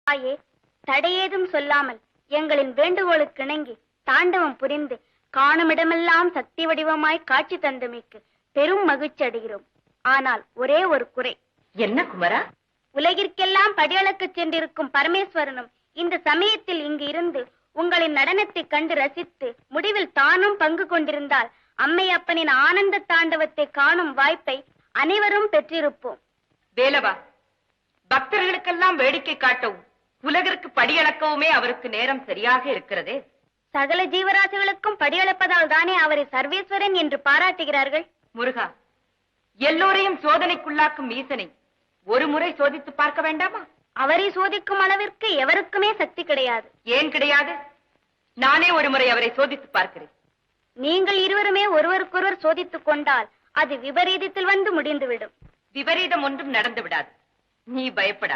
தாயே, தடையேதும் சொல்லாமல் எங்களின் வேண்டுகோளுக்கு இணங்கி தாண்டவம் புரிந்து காணுமிடமெல்லாம் சக்தி வடிவமாய் காட்சி தந்தமைக்கு பெரும் மகிழ்ச்சி அடைகிறோம். ஆனால் ஒரே ஒரு குறை. என்ன குமரா? உலகிற்கெல்லாம் படியளக்கச் சென்றிருக்கும் பரமேஸ்வரனும் இந்த சமயத்தில் இங்கு இருந்து உங்களின் நடனத்தை கண்டு ரசித்து முடிவில் தானும் பங்கு கொண்டிருந்தால் அம்மையப்பனின் ஆனந்த தாண்டவத்தை காணும் வாய்ப்பை அனைவரும் பெற்றிருப்போம். வேலவா, பக்தர்களுக்கெல்லாம் வேடிக்கை காட்டவும் உலகிற்கு படியளக்கவுமே அவருக்கு நேரம் சரியாக இருக்கிறதே. சகல ஜீவராசிகளுக்கும் படியளப்பதால் தானே அவரை சர்வேஸ்வரன் என்று பாராட்டுகிறார்கள். முருகா, எல்லோரையும் சோதனைக்குள்ளாக்கும் ஈசனை ஒரு முறை சோதித்து பார்க்க வேண்டாமா? அவரை சோதிக்கும் அளவிற்கு எவருக்குமே சக்தி கிடையாது. ஏன் கிடையாது? நானே ஒரு முறை அவரை சோதித்து பார்க்கிறேன். நீங்கள் இருவருமே ஒருவருக்கொருவர் சோதித்துக் கொண்டால் அது விபரீதத்தில் வந்து முடிந்துவிடும். விபரீதம் ஒன்றும் நடந்து விடாது. நீ பயப்படாது.